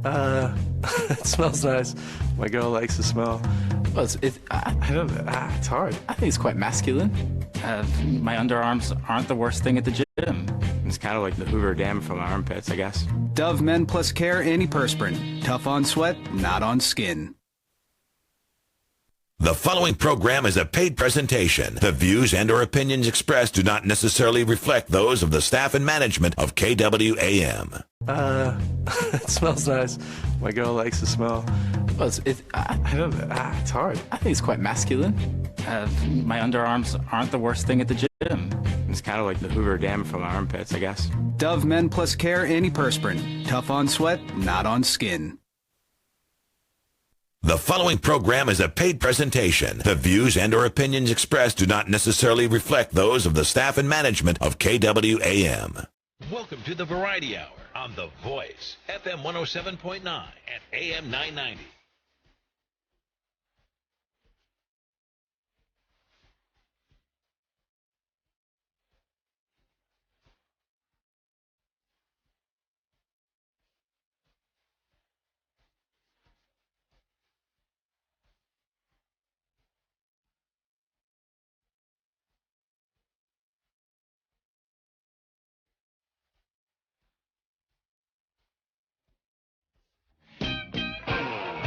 Uh, it smells nice. My girl likes the smell. Well, I don't know. It's hard. I think it's quite masculine. My underarms aren't the worst thing at the gym. It's kind of like the Hoover Dam for my armpits, I guess. Dove Men Plus Care Antiperspirant. Tough on sweat, not on skin. The following program is a paid presentation. The views and or opinions expressed do not necessarily reflect those of the staff and management of KWAM. It smells nice. My girl likes the smell. Well, I don't know. It's hard. I think it's quite masculine. My underarms aren't the worst thing at the gym. It's kind of like the Hoover Dam for my armpits, I guess. Dove Men Plus Care Antiperspirant. Tough on sweat, not on skin. The following program is a paid presentation. The views and or opinions expressed do not necessarily reflect those of the staff and management of KWAM. Welcome to the Variety Hour on The Voice, FM 107.9 and AM 990.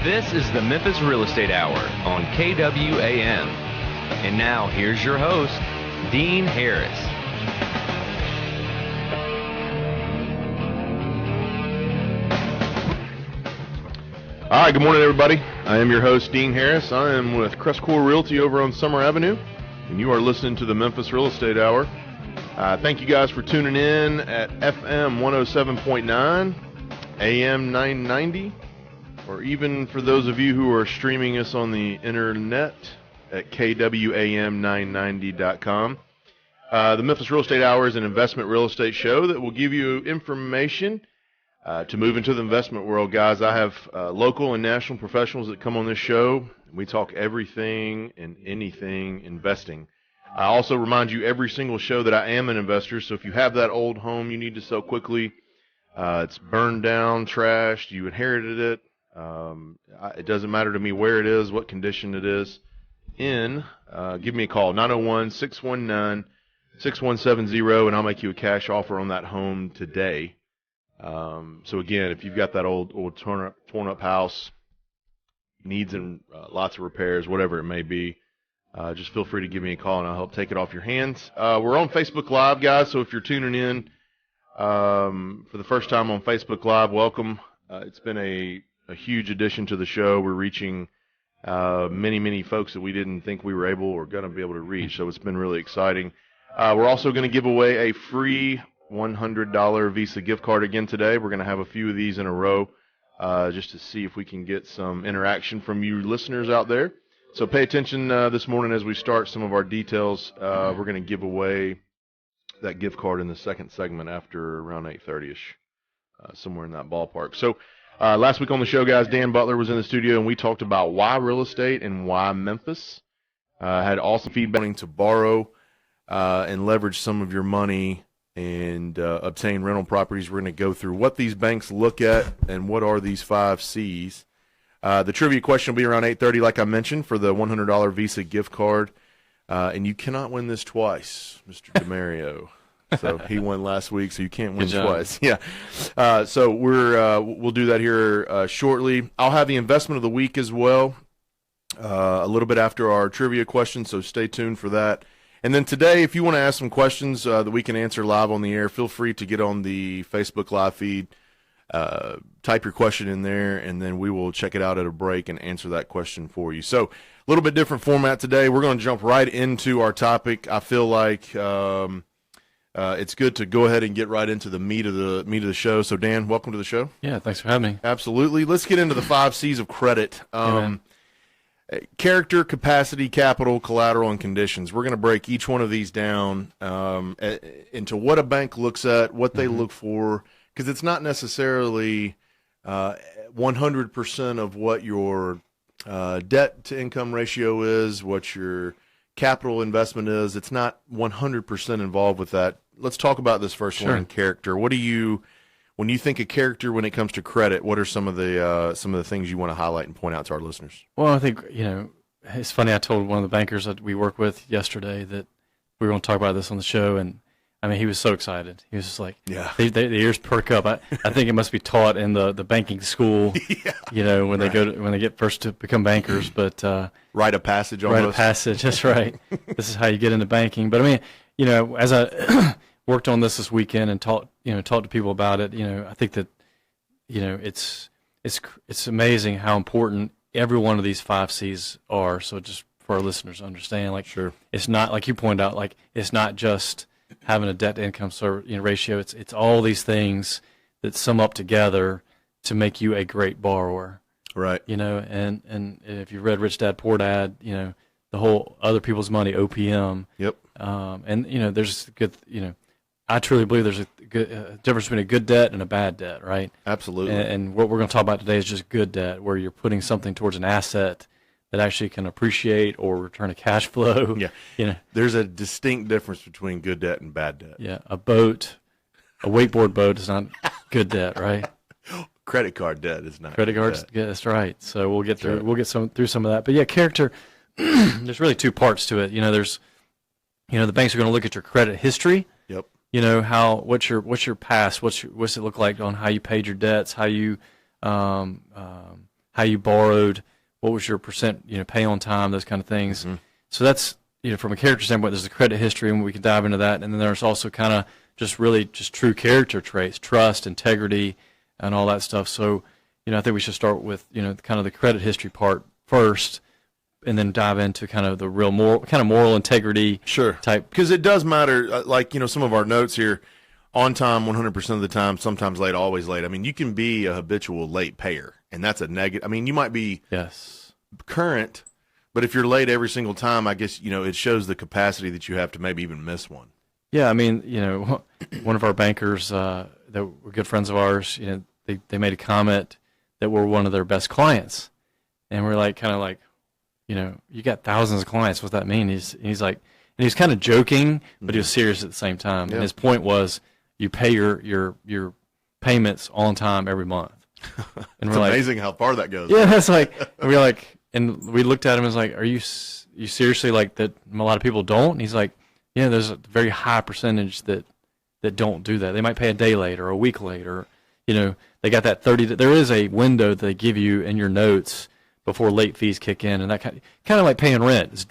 This is the Memphis Real Estate Hour on KWAM. And now, here's your host, Dean Harris. All right, good morning, everybody. I am your host, Dean Harris. I am with CrestCore Realty over on Summer Avenue, and you are listening to the Memphis Real Estate Hour. Thank you guys for tuning in at FM 107.9, AM 990. Or even for those of you who are streaming us on the internet at kwam990.com. The Memphis Real Estate Hour is an investment real estate show that will give you information to move into the investment world. Guys, I have local and national professionals that come on this show. We talk everything and anything investing. I also remind you every single show that I am an investor, so if you have that old home you need to sell quickly, it's burned down, trashed, you inherited it, it doesn't matter to me where it is, what condition it is in. Give me a call, 901-619-6170, and I'll make you a cash offer on that home today. So again, if you've got that old torn up house, needs and lots of repairs, whatever it may be, just feel free to give me a call and I'll help take it off your hands. We're on Facebook Live, guys, so if you're tuning in for the first time on Facebook Live, welcome. It's been a huge addition to the show. We're reaching many folks that we didn't think we were able or going to be able to reach, so it's been really exciting. We're also going to give away a free $100 Visa gift card again today. We're going to have a few of these in a row just to see if we can get some interaction from you listeners out there. So pay attention this morning as we start some of our details. We're going to give away that gift card in the second segment after around 8:30ish, somewhere in that ballpark. So last week on the show, guys, Dan Butler was in the studio, and we talked about why real estate and why Memphis. Had awesome feedback to borrow and leverage some of your money and obtain rental properties. We're going to go through what these banks look at and what are these 5 C's. The trivia question will be around 8:30, like I mentioned, for the $100 Visa gift card. And you cannot win this twice, Mr. DeMario. So he won last week, so you can't win twice. Yeah. So we'll do that here shortly. I'll have the investment of the week as well, a little bit after our trivia question, so stay tuned for that. And then today, if you want to ask some questions that we can answer live on the air, feel free to get on the Facebook Live feed, type your question in there, and then we will check it out at a break and answer that question for you. So a little bit different format today. We're going to jump right into our topic. I feel like it's good to go ahead and get right into the meat of the show. So, Dan, welcome to the show. Yeah, thanks for having me. Absolutely. Let's get into the 5 C's of credit. Character, capacity, capital, collateral, and conditions. We're going to break each one of these down into what a bank looks at, what they look for, because it's not necessarily 100% of what your debt-to-income ratio is, what your capital investment is. It's not 100% involved with that. Let's talk about this first one, character. What do you when you think of character when it comes to credit, what are some of the things you want to highlight and point out to our listeners? Well, I think, it's funny. I told one of the bankers that we work with yesterday that we were going to talk about this on the show, and I mean, he was so excited. He was just like, yeah, the ears perk up. I think it must be taught in the banking school, yeah. When they when they get first to become bankers. But rite of passage, almost. Rite of passage. That's right. This is how you get into banking. But I mean, as I worked on this weekend and talked to people about it, I think that, it's amazing how important every one of these 5 C's are. So just for our listeners to understand, sure, it's not like you pointed out, it's not just having a debt to income ratio. It's all these things that sum up together to make you a great borrower. Right. And if you read Rich Dad Poor Dad, the whole other people's money, OPM. Yep. And there's good, I truly believe there's a good difference between a good debt and a bad debt, right? Absolutely. And what we're going to talk about today is just good debt, where you're putting something towards an asset that actually can appreciate or return a cash flow. Yeah. There's a distinct difference between good debt and bad debt. Yeah. A wakeboard boat is not good debt, right? Credit card debt is not. Credit cards, yeah, that's right. So we'll get through. We'll get through some of that. But yeah, character. There's really 2 parts to it. There's, the banks are going to look at your credit history. Yep. What's your past? What's it look like on how you paid your debts? How you borrowed? What was your percent? Pay on time? Those kind of things. Mm-hmm. So that's from a character standpoint. There's the credit history, and we can dive into that. And then there's also kind of just true character traits, trust, integrity, and all that stuff. So I think we should start with kind of the credit history part first, and then dive into kind of the real moral integrity type. Because it does matter, some of our notes here, on time 100% of the time, sometimes late, always late. I mean, you can be a habitual late payer, and that's a negative. I mean, you might be current, but if you're late every single time, I guess, it shows the capacity that you have to maybe even miss one. Yeah, I mean, one of our bankers that were good friends of ours, they made a comment that we're one of their best clients. And we're kind of you got thousands of clients. What's that mean? He's like, and he's kind of joking, but he was serious at the same time. Yeah. And his point was, you pay your payments on time every month. And it's amazing how far that goes. Yeah, that's and we looked at him and was like, are you seriously that? A lot of people don't. And he's like, yeah, there's a very high percentage that don't do that. They might pay a day late or a week late, or they got that 30. There is a window that they give you in your notes before late fees kick in, and that kind of like paying rent. It's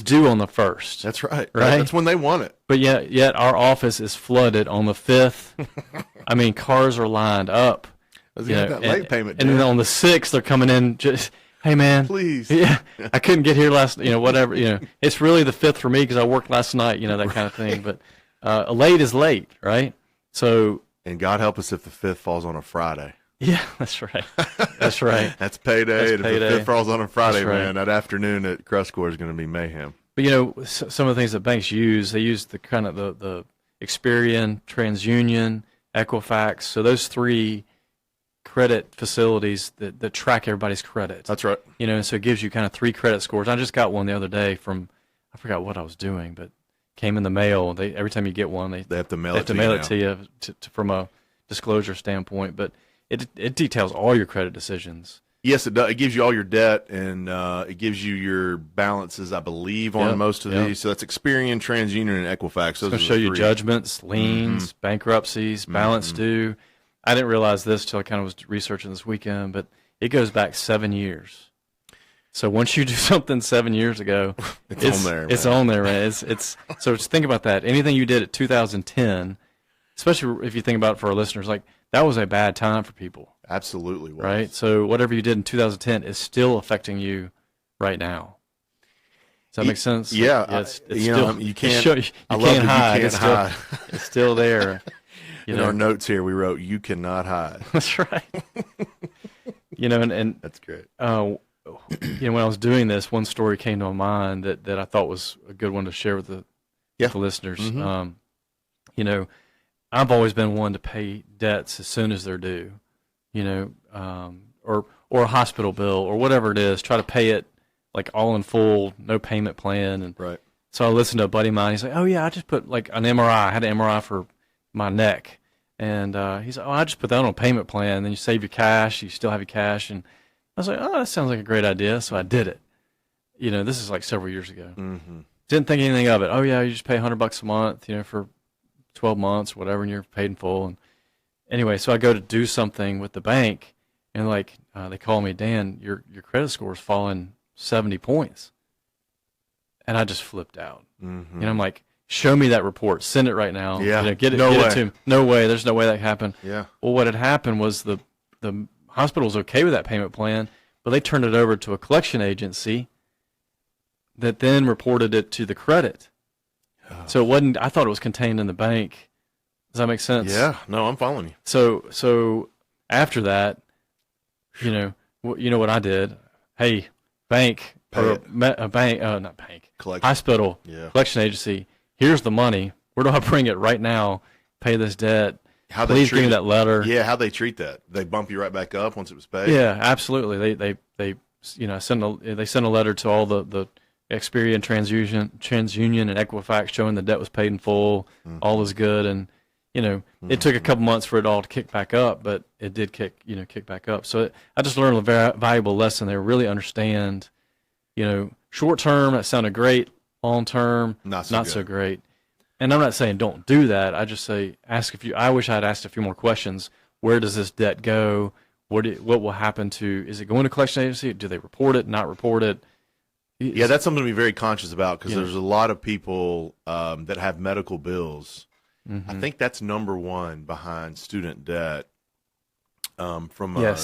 due on the 1st. That's right. That's when they want it. But yet our office is flooded on the 5th. I mean, cars are lined up. That late payment. And then on the 6th, they're coming in just, hey man, please. Yeah, I couldn't get here last. Whatever. It's really the 5th for me because I worked last night. That kind of thing. But late is late, right? So. And God help us if the 5th falls on a Friday. Yeah, that's right. That's right. That's payday. If the 5th falls on a Friday, right. Man, that afternoon at CrestCore is going to be mayhem. But some of the things that banks use, they use the kind of the Experian, TransUnion, Equifax. So those 3 credit facilities that track everybody's credit. That's right. And so it gives you kind of 3 credit scores. I just got one the other day from, I forgot what I was doing, but came in the mail. Every time you get one, they have to mail it to you from a disclosure standpoint. But it details all your credit decisions. Yes, it does. It gives you all your debt, and it gives you your balances, I believe, on most of these. So that's Experian, TransUnion, and Equifax. It's going to show you judgments, liens, bankruptcies, balance due. I didn't realize this till I kind of was researching this weekend, but it goes back 7 years. So once you do something 7 years ago, it's on there. It's on there, man. It's so just think about that. Anything you did at 2010, especially if you think about it for our listeners, that was a bad time for people. Absolutely was. Right? So whatever you did in 2010 is still affecting you right now. Does that make sense? Yeah. It's still, you can't hide. hide. It's still there. In our notes here, we wrote, "You cannot hide." That's right. And that's great. When I was doing this, one story came to my mind that I thought was a good one to share with the listeners. Mm-hmm. I've always been one to pay debts as soon as they're due, or a hospital bill or whatever it is. Try to pay it all in full, no payment plan. And right. So I listened to a buddy of mine. He's like, "Oh yeah, I just put an MRI. I had an MRI for my neck, And he's like, oh, I just put that on a payment plan. And then you save your cash. You still have your cash. And I was like, oh, that sounds like a great idea. So I did it. You know, this is like several years ago. Mm-hmm. Didn't think anything of it. Oh, yeah, you just pay $100 a month, you know, for 12 months or whatever, and you're paid in full. And anyway, so I go to do something with the bank, and like they call me, Dan, your credit score's fallen 70 points. And I just flipped out. Mm-hmm. And I'm like, show me that report. Send it right now. Yeah. You know, get it to me. No way. There's no way that happened. Yeah. Well, what had happened was the hospital was okay with that payment plan, but they turned it over to a collection agency that then reported it to the credit. Oh. So it wasn't, I thought it was contained in the bank. Does that make sense? Yeah. No, I'm following you. So after that, you know what I did? Hey, bank, not bank, hospital, collection agency, here's the money. Where do I bring it right now? Pay this debt. Please give me that letter. Yeah, how'd they treat that? They bump you right back up once it was paid? Yeah, absolutely. They send a letter to all the Experian, TransUnion, and Equifax showing the debt was paid in full, all is good, and it took a couple months for it all to kick back up, but it did kick back up. So I just learned a very valuable lesson there. Really understand, short term that sounded great, long term not so great. And I'm not saying don't do that. I just say I wish I had asked a few more questions. Where does this debt go? What will happen to? Is it going to collection agency? Do they report it? Not report it? Yeah, that's something to be very conscious about because there's a lot of people that have medical bills. Mm-hmm. I think that's number one behind student debt from a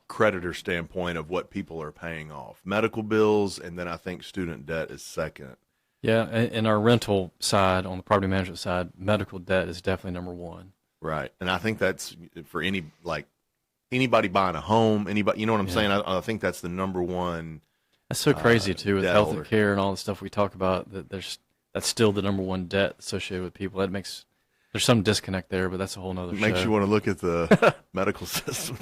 creditor standpoint of what people are paying off. Medical bills, and then I think student debt is second. Yeah, in our rental side, on the property management side, medical debt is definitely number one. Right, and I think that's for anybody buying a home, anybody, you know what I'm saying? I think that's the number one. That's so crazy too with health and care and all the stuff we talk about. That's still the number one debt associated with people. There's some disconnect there, but that's a whole nother. Makes you want to look at the medical system.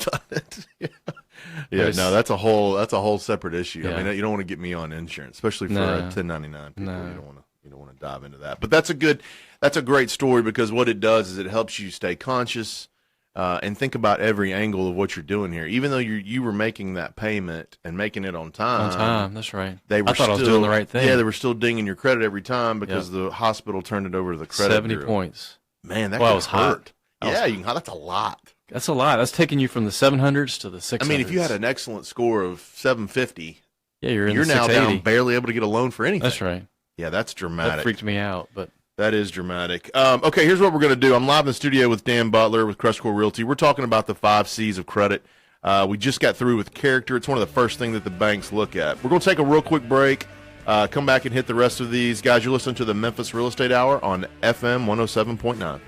That's a whole separate issue. Yeah. I mean, you don't want to get me on insurance, especially for a 1099 people. No. You don't want to dive into that. But that's a great story because what it does is it helps you stay conscious and think about every angle of what you're doing here. Even though you were making that payment and making it on time. On time, that's right. I thought I was doing the right thing. Yeah, they were still dinging your credit every time because the hospital turned it over to the credit 70 bureau. Points. Man, that was hurt. That's a lot. That's a lot. That's taking you from the 700s to the 600s. I mean, if you had an excellent score of 750, you're now down barely able to get a loan for anything. That's right. Yeah, that's dramatic. That freaked me out, but that is dramatic. Okay, here's what we're going to do. I'm live in the studio with Dan Butler with CrestCore Realty. We're talking about the 5 C's of credit. We just got through with character. It's one of the first things that the banks look at. We're going to take a real quick break. Come back and hit the rest of these. Guys, you're listening to the Memphis Real Estate Hour on FM 107.9.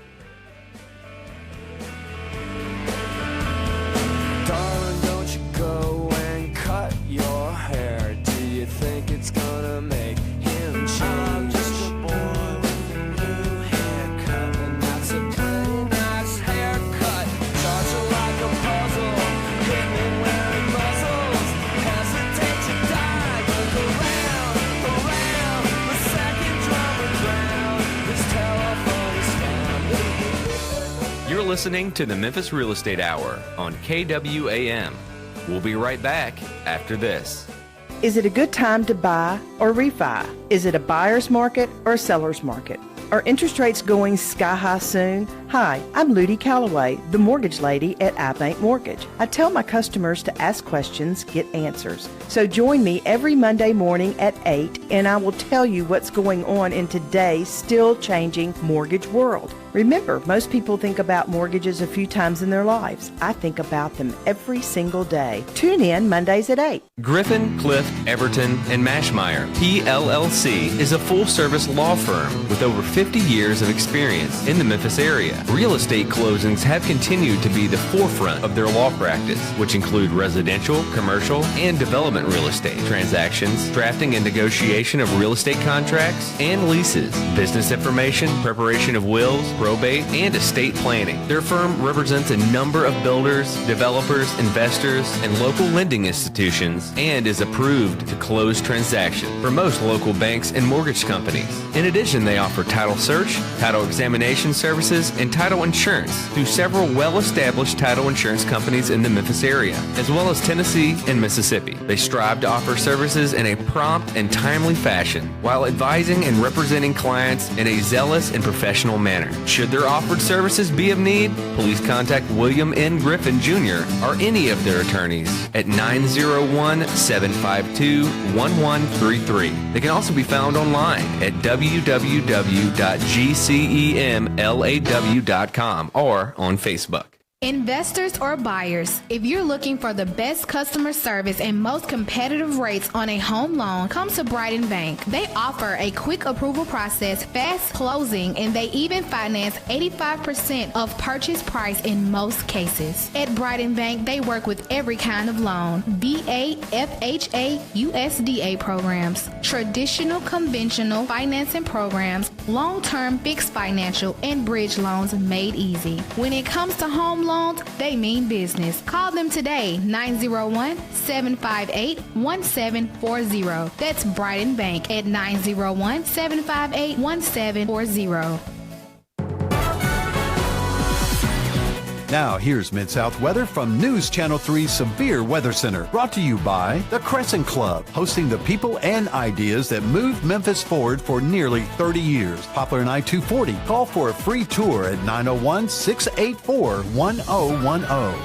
Darling, don't you go and cut your hair. Do you think it's gonna make him change? I'm just a boy with a new haircut, and that's a pretty nice haircut. Charge you like a puzzle, hit me wearing muzzles. Hesitate to die, look around, the second drummer drown. This telephone is found. You're listening to the Memphis Real Estate Hour on KWAM. We'll be right back after this. Is it a good time to buy or refi? Is it a buyer's market or a seller's market? Are interest rates going sky high soon? Hi, I'm Ludi Calloway, the mortgage lady at iBank Mortgage. I tell my customers to ask questions, get answers. So join me every Monday morning at 8 and I will tell you what's going on in today's still changing mortgage world. Remember, most people think about mortgages a few times in their lives. I think about them every single day. Tune in Mondays at 8. Griffin, Clift, Everton, and Mashmeyer, PLLC, is a full-service law firm with over 50 years of experience in the Memphis area. Real estate closings have continued to be the forefront of their law practice, which include residential, commercial, and development real estate transactions, drafting and negotiation of real estate contracts and leases, business information, preparation of wills, probate, and estate planning. Their firm represents a number of builders, developers, investors, and local lending institutions and is approved to close transactions for most local banks and mortgage companies. In addition, they offer title search, title examination services, and title insurance through several well-established title insurance companies in the Memphis area, as well as Tennessee and Mississippi. They strive to offer services in a prompt and timely fashion while advising and representing clients in a zealous and professional manner. Should their offered services be of need, please contact William N. Griffin Jr. or any of their attorneys at 901-752-1133. They can also be found online at www.gcemlaw.com or on Facebook. Investors or buyers, if you're looking for the best customer service and most competitive rates on a home loan, come to Brighton Bank. They offer a quick approval process, fast closing, and they even finance 85% of purchase price in most cases. At Brighton Bank, they work with every kind of loan, VA, FHA, USDA programs, traditional conventional financing programs, long-term fixed financial, and bridge loans made easy. When it comes to home loans, they mean business. Call them today, 901-758-1740. That's Brighton Bank at 901-758-1740. Now, here's Mid-South weather from News Channel 3's Severe Weather Center. Brought to you by the Crescent Club, hosting the people and ideas that moved Memphis forward for nearly 30 years. Poplar and I-240. Call for a free tour at 901-684-1010.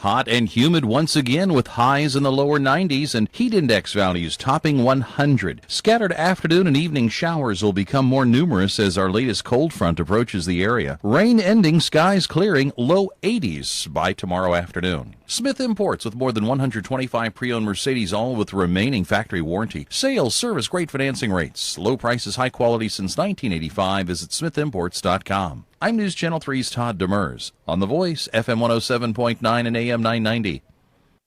Hot and humid once again with highs in the lower 90s and heat index values topping 100. Scattered afternoon and evening showers will become more numerous as our latest cold front approaches the area. Rain ending, skies clearing, low 80s by tomorrow afternoon. Smith Imports with more than 125 pre-owned Mercedes, all with remaining factory warranty. Sales, service, great financing rates. Low prices, high quality since 1985. Visit smithimports.com. I'm News Channel 3's Todd Demers on The Voice, FM 107.9 and AM 990.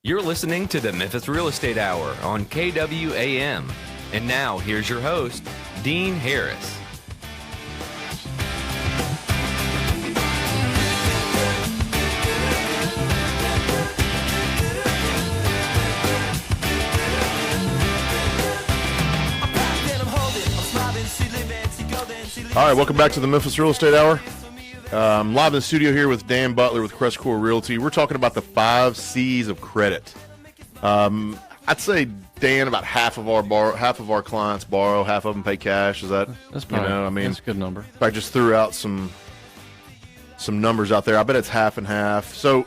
You're listening to the Memphis Real Estate Hour on KWAM. And now, here's your host, Dean Harris. All right, welcome back to the Memphis Real Estate Hour. I'm live in the studio here with Dan Butler with CrestCore Realty. We're talking about the 5 C's of credit. I'd say, Dan, about half of our clients borrow, half of them pay cash. Is that? That's probably, that's a good number. I just threw out some numbers out there. I bet it's half and half. So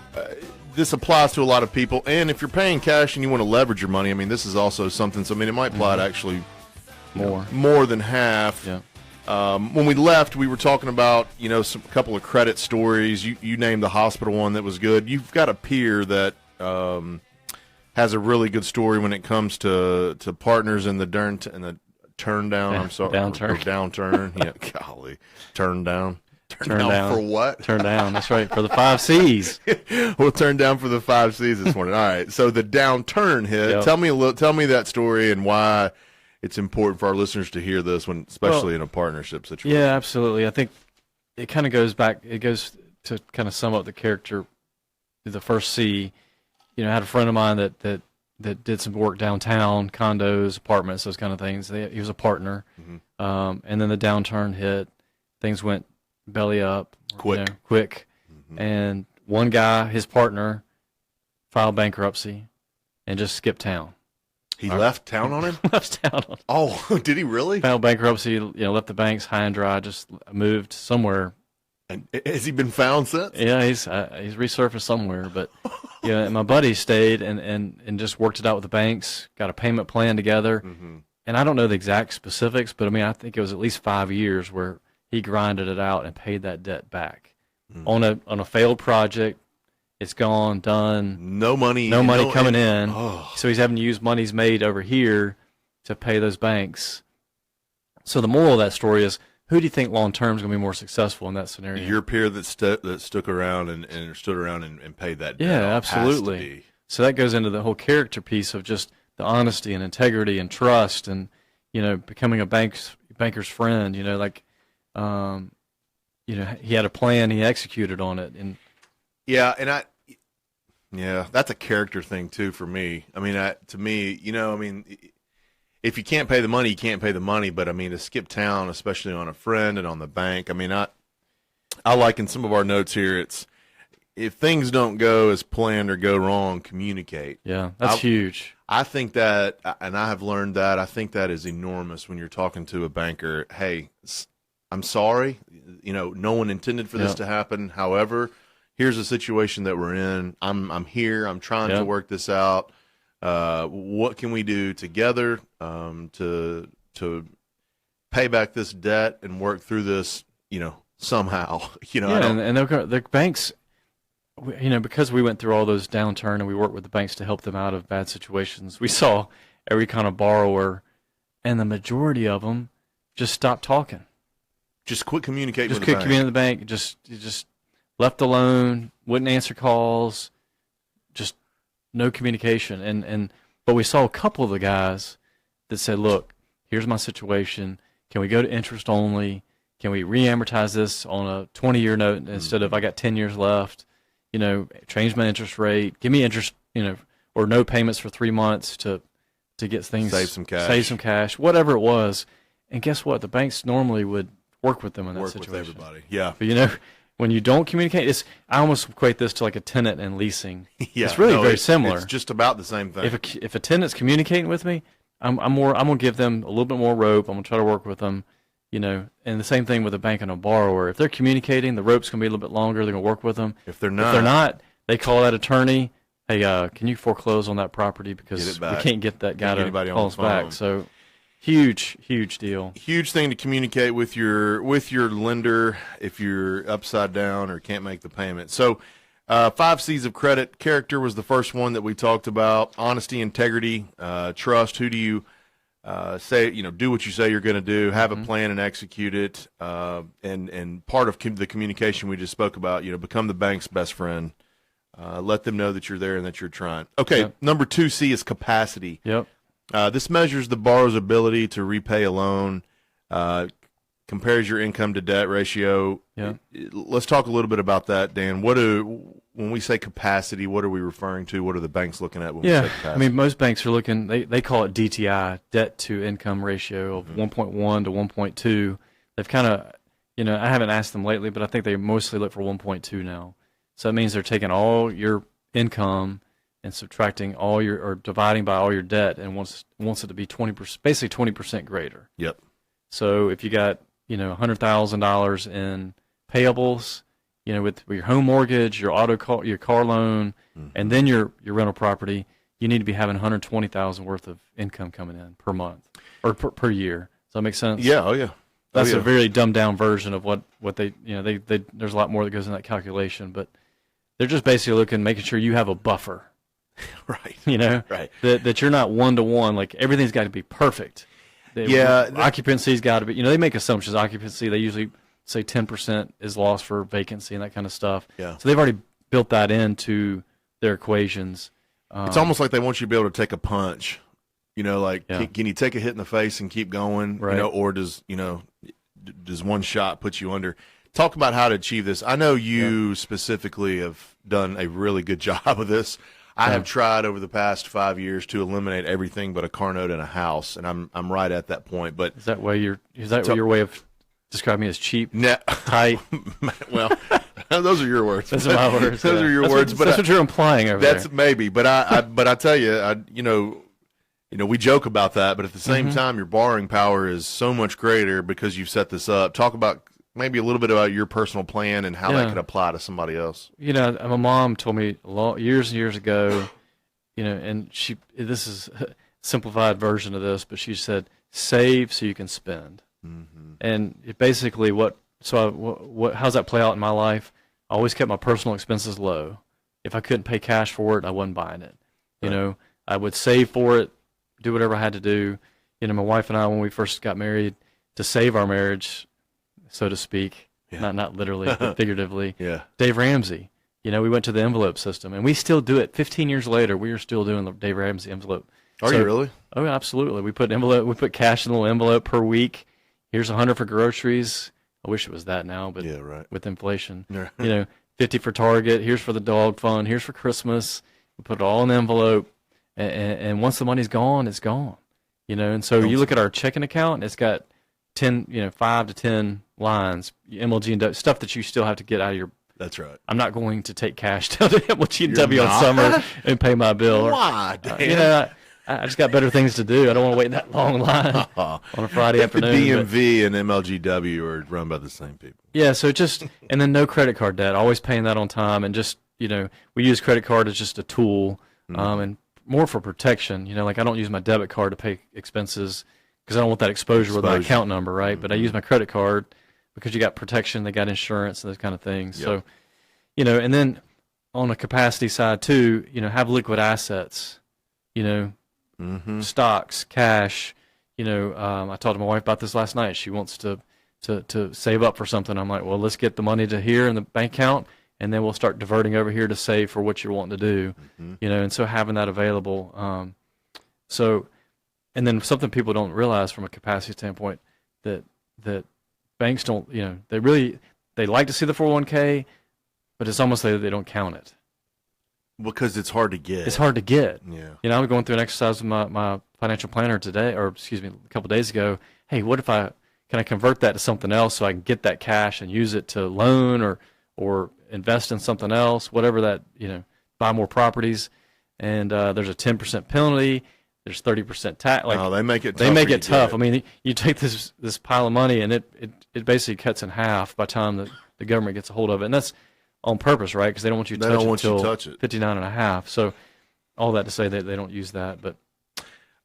this applies to a lot of people. And if you're paying cash and you want to leverage your money, I mean, this is also something. So I mean, it might apply to actually more than half. Yeah. When we left, we were talking about, a couple of credit stories. You named the hospital one that was good. You've got a peer that has a really good story when it comes to partners in the turn down. I'm sorry, downturn. Downturn. Yeah, golly, turn down. Turn down for what? Turn down. That's right, for the 5 C's. We'll turn down for the 5 C's this morning. All right. So the downturn hit. Yep. Tell me that story and why it's important for our listeners to hear this one, especially in a partnership situation. Yeah, absolutely. I think it kind of goes back. It goes to kind of sum up the character. The first C, I had a friend of mine that did some work downtown, condos, apartments, those kind of things. He was a partner, and then the downturn hit. Things went belly up, quick, and one guy, his partner, filed bankruptcy and just skipped town. He left town on him? Left town on him. Oh, did he really? Filed bankruptcy, left the banks high and dry, just moved somewhere. And has he been found since? Yeah, he's resurfaced somewhere. But my buddy stayed and just worked it out with the banks, got a payment plan together. And I don't know the exact specifics, but I think it was at least 5 years where he grinded it out and paid that debt back on a failed project. It's gone, done. No money coming in. Oh. So he's having to use money he's made over here to pay those banks. So the moral of that story is, who do you think long term is going to be more successful in that scenario? Your peer that stuck around and stood around and paid that debt. Yeah, absolutely. So that goes into the whole character piece of just the honesty and integrity and trust and becoming a banker's friend. He had a plan, he executed on it, and that's a character thing too for me. I mean, to me, if you can't pay the money, you can't pay the money. But I mean, to skip town, especially on a friend and on the bank. I mean, I like in some of our notes here, it's if things don't go as planned or go wrong, communicate. Yeah, that's huge. I think that, and I have learned that, I think that is enormous when you're talking to a banker. Hey, I'm sorry, no one intended for this to happen. However, here's the situation that we're in. I'm here. I'm trying to work this out. What can we do together to pay back this debt and work through this, somehow? And the banks, because we went through all those downturn and we worked with the banks to help them out of bad situations, we saw every kind of borrower, and the majority of them just stopped talking. Just quit communicating with the bank. Just quit communicating with the bank. Just left alone, wouldn't answer calls, just no communication. But we saw a couple of the guys that said, look, here's my situation. Can we go to interest only? Can we re-amortize this on a 20-year note instead of I got 10 years left? Change my interest rate. Give me interest, or no payments for 3 months to get things. Save some cash. Whatever it was. And guess what? The banks normally would work with them in that situation. Work with everybody, yeah. But when you don't communicate, I almost equate this to like a tenant and leasing. Yeah, it's really very similar. It's just about the same thing. If a tenant's communicating with me, I'm gonna give them a little bit more rope. I'm gonna try to work with them, and the same thing with a bank and a borrower. If they're communicating, the rope's gonna be a little bit longer. They're gonna work with them. If they're not, they call that attorney. Hey, can you foreclose on that property because we can't get that guy to call us back? So. Huge deal. Huge thing to communicate with your lender if you're upside down or can't make the payment. So 5 C's of credit. Character was the first one that we talked about. Honesty, integrity, trust. Who do you say, do what you say you're going to do, have a plan and execute it. And part of the communication we just spoke about, become the bank's best friend. Let them know that you're there and that you're trying. Okay, number 2C is capacity. Yep. This measures the borrower's ability to repay a loan, compares your income to debt ratio. Yeah. Let's talk a little bit about that, Dan. When we say capacity, what are we referring to? What are the banks looking at when we say capacity? I mean, most banks are looking, they call it DTI, debt to income ratio of 1.1 to 1.2. They've kind of, I haven't asked them lately, but I think they mostly look for 1.2 now. So that means they're taking all your income and subtracting or dividing by all your debt, and wants it to be 20%, basically 20% greater. Yep. So if you got $100,000 in payables, with your home mortgage, your your car loan, and then your rental property, you need to be having $120,000 worth of income coming in per month or per year. Does that make sense? Yeah. Oh yeah. That's a very dumbed down version of what they there's a lot more that goes in that calculation, but they're just basically making sure you have a buffer. Right. Right. That you're not one-to-one. Like, everything's got to be perfect. Occupancy's got to be, they make assumptions. Occupancy, they usually say 10% is lost for vacancy and that kind of stuff. Yeah. So they've already built that into their equations. It's almost like they want you to be able to take a punch. Can you take a hit in the face and keep going? Right. Or does one shot put you under? Talk about how to achieve this. I know you specifically have done a really good job of this. I have tried over the past 5 years to eliminate everything but a car note and a house, and I'm right at that point. But is that your way of describing me as cheap? Tight. Well, those are your words. Those are my words. Those are your words. That's what you're implying over there. That's maybe, but I tell you, we joke about that, but at the same time, your borrowing power is so much greater because you've set this up. Talk about maybe a little bit about your personal plan and how that could apply to somebody else. My mom told me years and years ago, and this is a simplified version of this, but she said, save so you can spend. And it basically how's that play out in my life? I always kept my personal expenses low. If I couldn't pay cash for it, I wasn't buying it. I would save for it, do whatever I had to do. My wife and I, when we first got married, to save our marriage, so to speak, not literally, but figuratively. Yeah. Dave Ramsey. We went to the envelope system, and we still do it. 15 years later, we are still doing the Dave Ramsey envelope. Are you really? Oh, absolutely. We put cash in a little envelope per week. here's 100 for groceries. I wish it was that now, but Yeah, right. with inflation, Yeah. 50 for Target. Here's for the dog fund. Here's for Christmas. We put it all in an envelope, and once the money's gone, it's gone. And so you look at our checking account, and it's got 10, 5 to 10 lines, MLG and W, stuff that you still have to get out of your. That's right. I'm not going to take cash down to MLG and W on not? summer and pay my bill. Why, Dan? I just got better things to do. I don't want to wait in that long line on a Friday afternoon. The DMV and MLGW are run by the same people. Yeah, so and then no credit card debt, always paying that on time, and just, we use credit card as just a tool, and more for protection. Like I don't use my debit card to pay expenses because I don't want that exposure with my account number, right? But I use my credit card because you got protection, they got insurance and those kind of things. Yep. So, and then on a capacity side too, have liquid assets, stocks, cash. I talked to my wife about this last night. She wants to save up for something. I'm like, well, let's get the money to here in the bank account, and then we'll start diverting over here to save for what you're wanting to do. And so having that available. And then something people don't realize from a capacity standpoint that banks don't, they like to see the 401k, but it's almost like they don't count it. Because it's hard to get. It's hard to get. Yeah. I'm going through an exercise with my financial planner today, a couple of days ago. Hey, can I convert that to something else so I can get that cash and use it to loan or invest in something else, whatever that, buy more properties. And there's a 10% penalty. There's 30% tax. They make it tough. They make it tough. I mean, you take this pile of money and it basically cuts in half by the time the government gets a hold of it. And that's on purpose, right? Because they don't want you to touch it until 59 and a half. So all that to say that they don't use that. But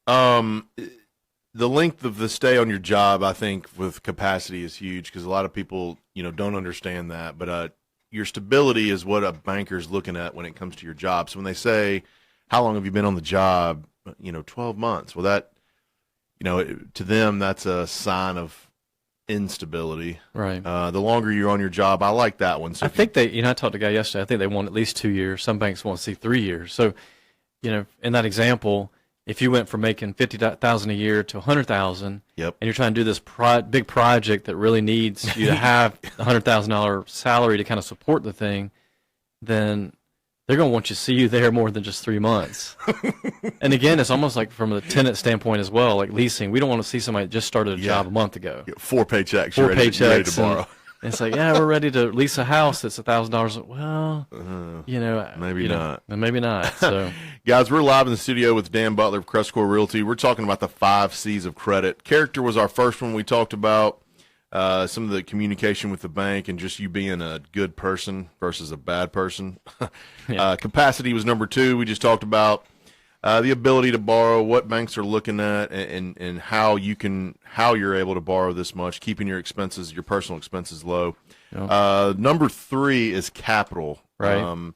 the length of the stay on your job, I think, with capacity is huge because a lot of people, don't understand that. But your stability is what a banker's looking at when it comes to your job. So when they say, how long have you been on the job? 12 months. Well, that, to them, that's a sign of instability. Right. The longer you're on your job, I like that one. So I think I talked to a guy yesterday. I think they want at least 2 years. Some banks want to see 3 years. So, in that example, if you went from making $50,000 a year to $100,000, yep, and you're trying to do this big project that really needs you to have a $100,000 salary to kind of support the thing, then they're going to want you to see you there more than just 3 months. And again, it's almost like from the tenant standpoint as well, like leasing. We don't want to see somebody that just started a job a month ago. 4 paychecks. You're ready to borrow. And it's like, yeah, we're ready to lease a house that's $1,000. Well, maybe not. Maybe not. So, guys, we're live in the studio with Dan Butler of CrestCore Realty. We're talking about the 5 C's of credit. Character was our first one we talked about. Some of the communication with the bank and just you being a good person versus a bad person. Capacity was number 2. We just talked about the ability to borrow, what banks are looking at, and how you're able to borrow this much, keeping your personal expenses low. Yep. Number 3 is capital. Right.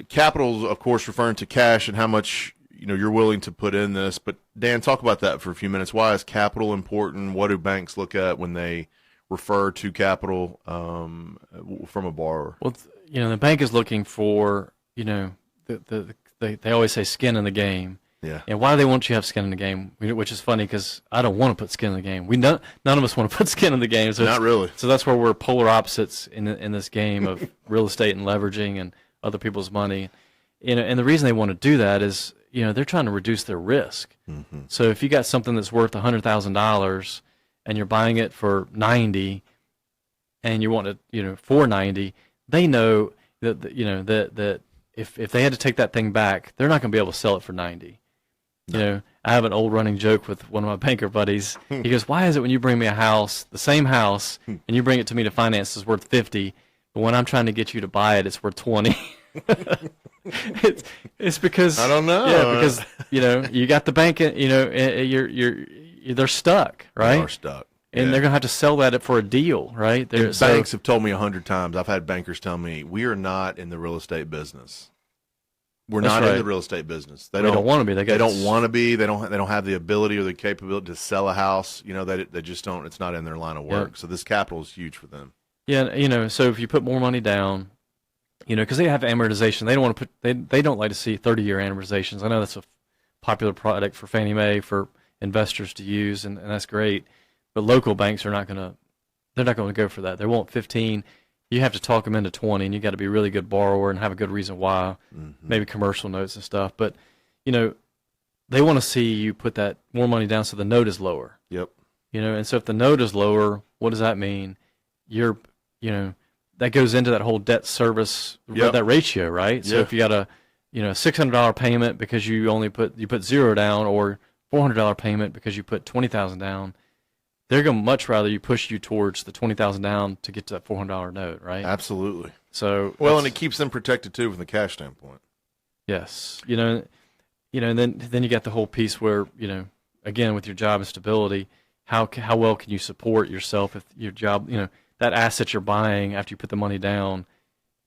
Capital, of course, referring to cash and how much you're willing to put in this. But Dan, talk about that for a few minutes. Why is capital important? What do banks look at when they refer to capital from a borrower? Well, the bank is looking for, they always say skin in the game. Yeah. And why do they want you to have skin in the game? Which is funny because I don't want to put skin in the game. None of us want to put skin in the game. So not really. So that's where we're polar opposites in this game of real estate and leveraging and other people's money. And the reason they want to do that is, they're trying to reduce their risk. Mm-hmm. So if you got something that's worth $100,000 and you're buying it for $90,000 and you want it, for $90,000, they know that if they had to take that thing back, they're not going to be able to sell it for $90,000. No. I have an old running joke with one of my banker buddies. He goes, "Why is it when you bring me a house, the same house, and you bring it to me to finance, it's worth $50,000, but when I'm trying to get you to buy it, it's worth $20,000?" It's because I don't know. Yeah, because you got the bank. They're stuck, right? They are stuck, and they're gonna have to sell that for a deal, right? Banks have told me 100 times. I've had bankers tell me, "We are not in the real estate business. We're not in the real estate business. They don't want to be. They don't want to be. They don't have the ability or the capability to sell a house. They just don't. It's not in their line of work. So this capital is huge for them. Yeah, so if you put more money down. Because they have amortization. They don't want to they don't like to see 30-year amortizations. I know that's a popular product for Fannie Mae for investors to use, and that's great. But local banks are they're not going to go for that. They want 15. You have to talk them into 20, and you got to be a really good borrower and have a good reason why, maybe commercial notes and stuff. But, they want to see you put that more money down so the note is lower. Yep. And so if the note is lower, what does that mean? That goes into that whole debt service, that ratio, right? So if you got a $600 payment because you only put $0 down, or $400 payment because you put $20,000 down, they're going to much rather you push you towards the $20,000 down to get to that $400 note, right? Absolutely. So and it keeps them protected too from the cash standpoint. Yes, and then you got the whole piece where again with your job and stability, how well can you support yourself if your job that asset you're buying after you put the money down,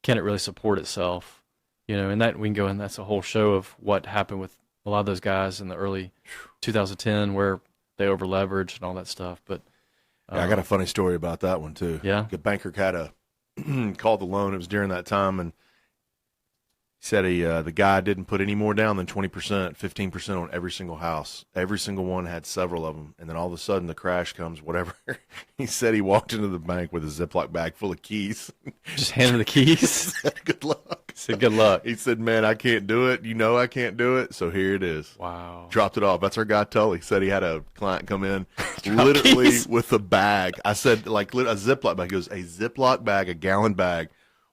can it really support itself? And that we can go in. That's a whole show of what happened with a lot of those guys in the early 2010 where they over leveraged and all that stuff. But I got a funny story about that one too. Yeah, the banker called the loan. It was during that time, and he said the guy didn't put any more down than 20%, 15% on every single house. Every single one had several of them, and then all of a sudden the crash comes. Whatever. He said he walked into the bank with a Ziploc bag full of keys. Just hand him the keys. Said, good luck. Said good luck. He said, "Man, I can't do it. I can't do it. So here it is." Wow. Dropped it off. That's our guy Tully. Said he had a client come in literally with a bag. I said, like a Ziploc bag. He goes, a Ziploc bag, a gallon bag,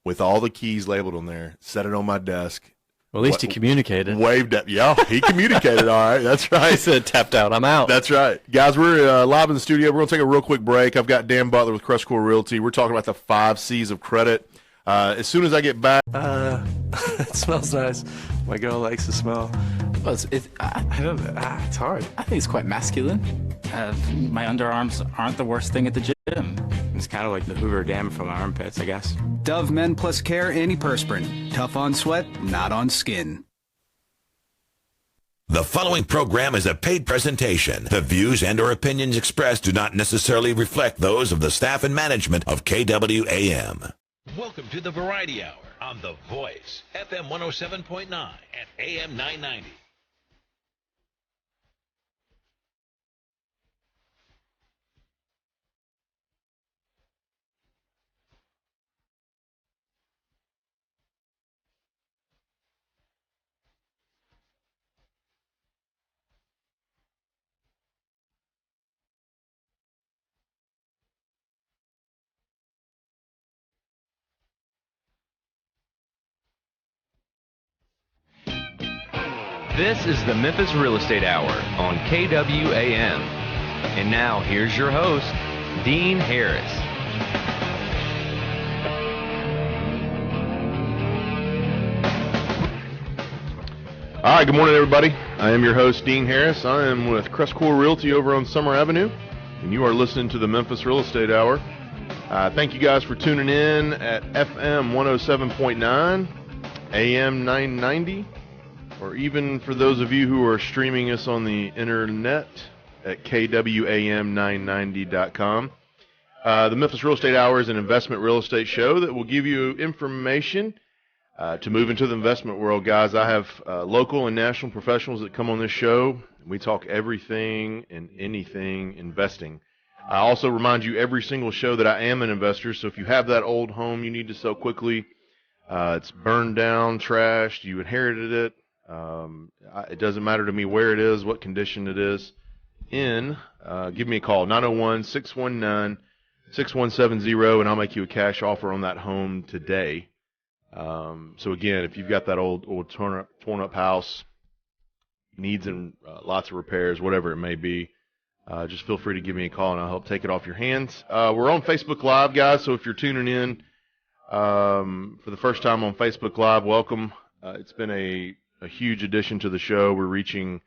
with all the keys labeled on there. Set it on my desk. Well, at least he communicated. Waved at. Yeah, he communicated. All right, that's right. He said, "Tapped out. I'm out." That's right, guys. We're live in the studio. We're gonna take a real quick break. I've got Dan Butler with CrestCore Realty. We're talking about the 5 C's of credit. As soon as I get back, it smells nice. My girl likes the smell. Well, I don't know. It's hard. I think it's quite masculine. My underarms aren't the worst thing at the gym. It's kind of like the Hoover Dam from my armpits, I guess. Dove Men Plus Care Antiperspirant. Tough on sweat, not on skin. The following program is a paid presentation. The views and or opinions expressed do not necessarily reflect those of the staff and management of KWAM. Welcome to the Variety Hour on The Voice, FM 107.9 and AM 990. This is the Memphis Real Estate Hour on KWAM. And now, here's your host, Dean Harris. all right, good morning, everybody. I am your host, Dean Harris. I am with CrestCore Realty over on Summer Avenue, and you are listening to the Memphis Real Estate Hour. Thank you guys for tuning in at FM 107.9, AM 990. Or even for those of you who are streaming us on the internet at kwam990.com. The Memphis Real Estate Hour is an investment real estate show that will give you information to move into the investment world. Guys, I have local and national professionals that come on this show. We talk everything and anything investing. I also remind you every single show that I am an investor, so if you have that old home you need to sell quickly, it's burned down, trashed, you inherited it, it doesn't matter to me where it is, what condition it is in. Give me a call, 901-619-6170, and I'll make you a cash offer on that home today. So again, if you've got that old torn up house, needs and lots of repairs, whatever it may be, just feel free to give me a call and I'll help take it off your hands. We're on Facebook Live, guys, so if you're tuning in for the first time on Facebook Live, welcome. It's been a huge addition to the show. We're reaching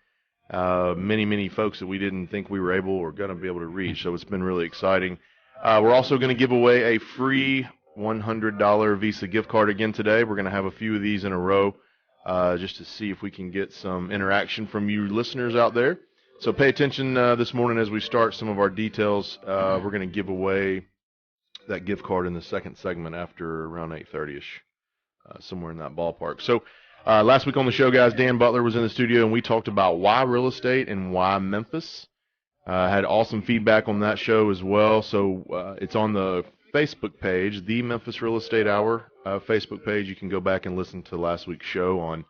many folks that we didn't think we were able or going to be able to reach, so it's been really exciting. We're also going to give away a free $100 Visa gift card again today. We're going to have a few of these in a row just to see if we can get some interaction from you listeners out there. So pay attention this morning as we start some of our details. We're going to give away that gift card in the second segment after around 8:30ish, somewhere in that ballpark. So last week on the show, guys, Dan Butler was in the studio, and we talked about why real estate and why Memphis. Had awesome feedback on that show as well. So it's on the Facebook page, the Memphis Real Estate Hour Facebook page. You can go back and listen to last week's show on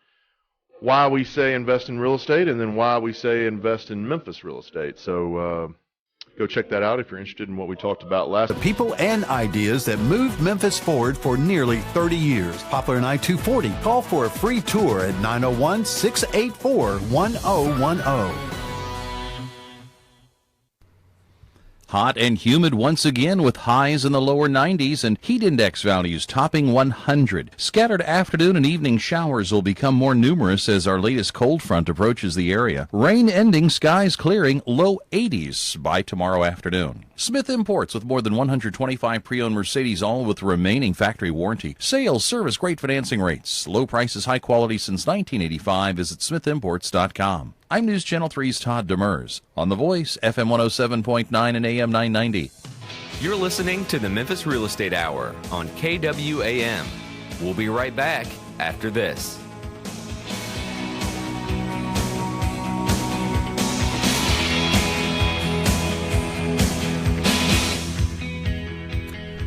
why we say invest in real estate and then why we say invest in Memphis real estate. So go check that out if you're interested in what we talked about last The people and ideas that moved Memphis forward for nearly 30 years. Poplar and I-240. Call for a free tour at 901-684-1010. Hot and humid once again with highs in the lower 90s and heat index values topping 100. Scattered afternoon and evening showers will become more numerous as our latest cold front approaches the area. Rain ending, skies clearing, low 80s by tomorrow afternoon. Smith Imports with more than 125 pre-owned Mercedes, all with remaining factory warranty. Sales, service, great financing rates. Low prices, high quality since 1985. Visit smithimports.com. I'm News Channel 3's Todd Demers on The Voice, FM 107.9 and AM 990. You're listening to the Memphis Real Estate Hour on KWAM. We'll be right back after this.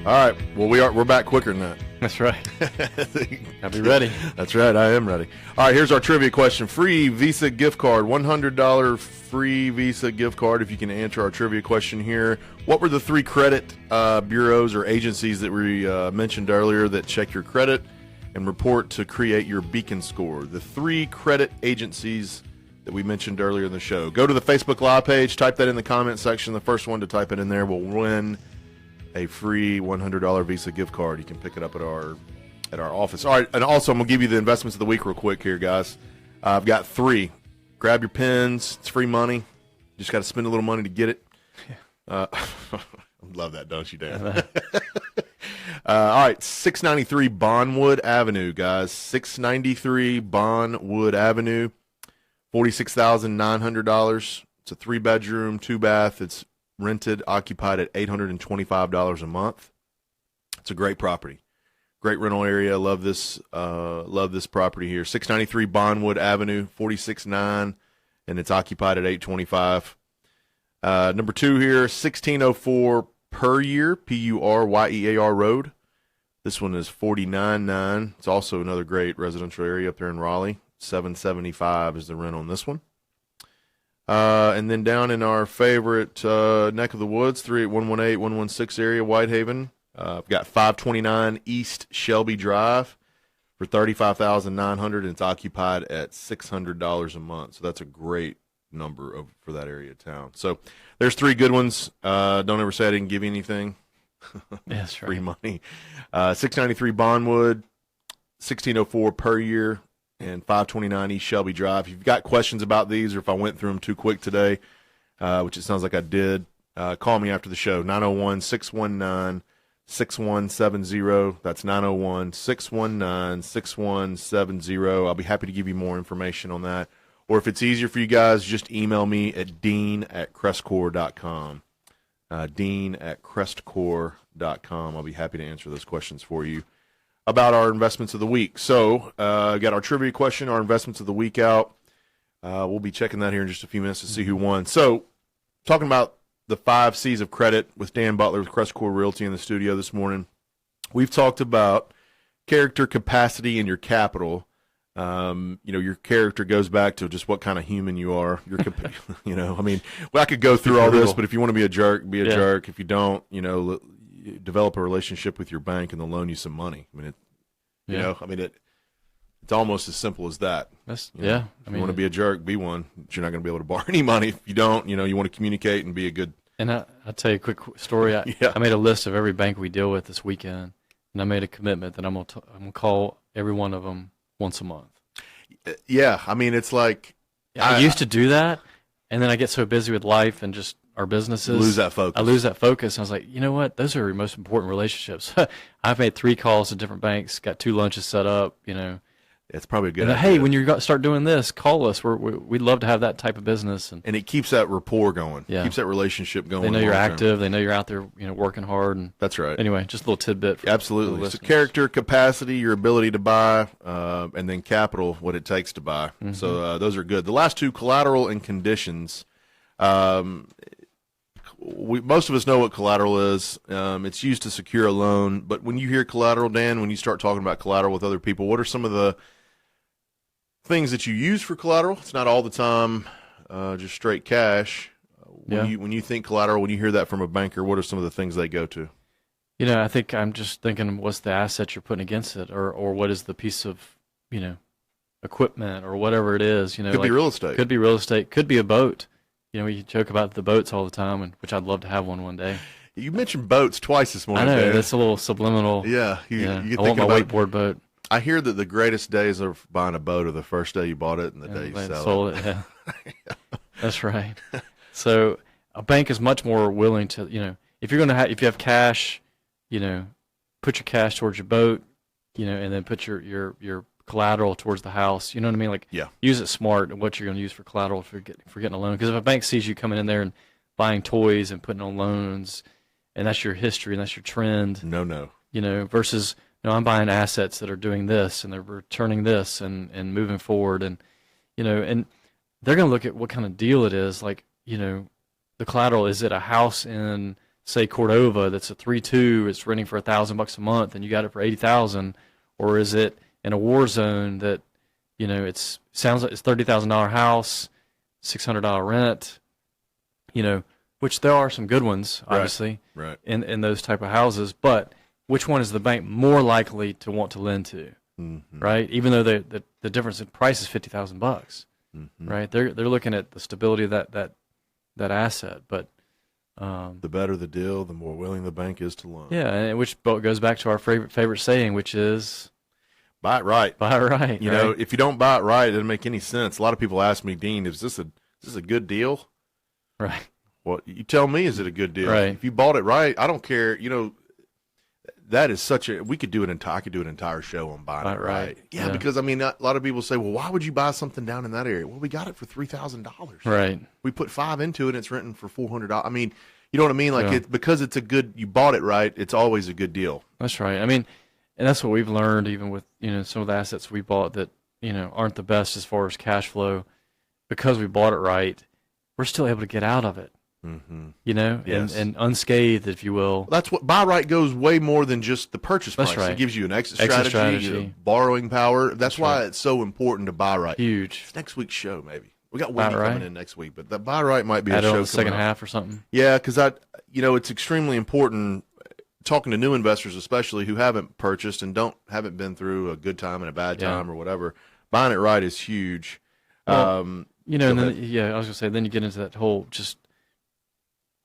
All right. Well, we're back quicker than that. That's right. I'll be ready. That's right. I am ready. All right. Here's our trivia question. Free Visa gift card. $100 free Visa gift card if you can answer our trivia question here. What were the three credit bureaus or agencies that we mentioned earlier that check your credit and report to create your beacon score? The three credit agencies that we mentioned earlier in the show. Go to the Facebook Live page. Type that in the comment section. The first one to type it in there will win a free $100 Visa gift card. You can pick it up at our office. All right, and also I'm going to give you the investments of the week real quick here, guys. I've got three. Grab your pens. It's free money. You just got to spend a little money to get it. Love that, don't you, Dan? All right, 693 Bondwood Avenue, guys. 693 Bondwood Avenue, $46,900. It's a 3-bedroom, 2-bath. It's rented, occupied at $825 a month. It's a great property, great rental area. Love this property here. 693 Bondwood Avenue, 46.9, and it's occupied at $825. Number two here, 1604 Per Year, Puryear Road. This one is $49.9. It's also another great residential area up there in Raleigh. $775 is the rent on this one. And then down in our favorite neck of the woods, 38118-116 area, Whitehaven, I've got 529 East Shelby Drive for $35,900, and it's occupied at $600 a month. So that's a great number for that area of town. So there's three good ones. Don't ever say I didn't give you anything. That's right. Free money. 693 Bondwood, 1604 Per Year, and 529 East Shelby Drive. If you've got questions about these or if I went through them too quick today, which it sounds like I did, call me after the show, 901-619-6170. That's 901-619-6170. I'll be happy to give you more information on that. Or if it's easier for you guys, just email me at dean@crestcore.com. Dean@crestcore.com. I'll be happy to answer those questions for you about our investments of the week. So, got our trivia question, our investments of the week out. We'll be checking that here in just a few minutes to see who won. So, talking about the 5 C's of credit with Dan Butler with CrestCore Realty in the studio this morning. We've talked about character, capacity, and your capital. Your character goes back to just what kind of human you are. I could go through all this, but if you want to be a jerk, be a jerk. If you don't, develop a relationship with your bank and they'll loan you some money. It's almost as simple as that. If you want to be a jerk, be one. But you're not going to be able to borrow any money. If you don't, you want to communicate and be a good. And I'll tell you a quick story. I made a list of every bank we deal with this weekend, and I made a commitment that I'm going to call every one of them once a month. Yeah, it's like I used to do that, and then I get so busy with life and just our businesses. Lose that focus. I lose that focus. I was like, you know what? Those are your most important relationships. I've made 3 calls to different banks, got 2 lunches set up. It's probably a good idea. idea. Hey, when you start doing this, call us. We'd love to have that type of business. And it keeps that rapport going. Yeah. Keeps that relationship going. They know you're active. They know you're out there, working hard. And that's right. Anyway, just a little tidbit. Absolutely. So character, capacity, your ability to buy, and then capital, what it takes to buy. Mm-hmm. So those are good. The last 2, collateral and conditions. Most of us know what collateral is. It's used to secure a loan. But when you hear collateral, Dan, when you start talking about collateral with other people, what are some of the things that you use for collateral? It's not all the time just straight cash. When you think collateral, when you hear that from a banker, what are some of the things they go to? I think I'm just thinking, what's the asset you're putting against it, or what is the piece of, equipment or whatever it is. Could be real estate. Could be real estate. Could be a boat. We joke about the boats all the time, which I'd love to have one day. You mentioned boats twice this morning. I know, Dan. that's a little subliminal. Yeah, I want my wakeboard boat. I hear that the greatest days of buying a boat are the first day you bought it and the day you sold it. Yeah. That's right. So a bank is much more willing to, if you're going to if you have cash, put your cash towards your boat, and then put your collateral towards the house. You know what I mean? Use it smart and what you're going to use for collateral for getting a loan. Because if a bank sees you coming in there and buying toys and putting on loans, and that's your history and that's your trend. No. Versus, I'm buying assets that are doing this and they're returning this and moving forward. And, and they're going to look at what kind of deal it is. The collateral, is it a house in, say, Cordova that's a 3-2, it's renting for $1,000 a month and you got it for $80,000, or is it in a war zone that, it sounds like it's $30,000 house, $600 rent, which there are some good ones, obviously, right. in those type of houses, but which one is the bank more likely to want to lend to, right? Even though the difference in price is $50,000, right? They're looking at the stability of that asset, but the better the deal, the more willing the bank is to loan. Yeah, and which goes back to our favorite saying, which is buy it right. Buy it right. You know, if you don't buy it right, it doesn't make any sense. A lot of people ask me, Dean, is this a good deal? Right. Well, you tell me, is it a good deal? Right. If you bought it right, I don't care. That is such a. I could do an entire show on buying it right. Yeah, because a lot of people say, well, why would you buy something down in that area? Well, we got it for $3,000. Right. We put $5 into it, and it's renting for $400. You know what I mean? Because it's you bought it right. It's always a good deal. That's right. And that's what we've learned, even with some of the assets we bought that aren't the best as far as cash flow, because we bought it right. We're still able to get out of it. Mm-hmm. Yes. and unscathed, if you will. That's what buy right goes way more than just the purchase price. That's right. It gives you an exit strategy. Borrowing power. That's why it's so important to buy right. Huge. It's next week's show, maybe. We got Wendy coming in next week, but the buy right might be a show the second half or something. Yeah, because it's extremely important. Talking to new investors, especially who haven't purchased and haven't been through a good time and a bad time or whatever, buying it right is huge. Well, and then, I was gonna say, then you get into that whole just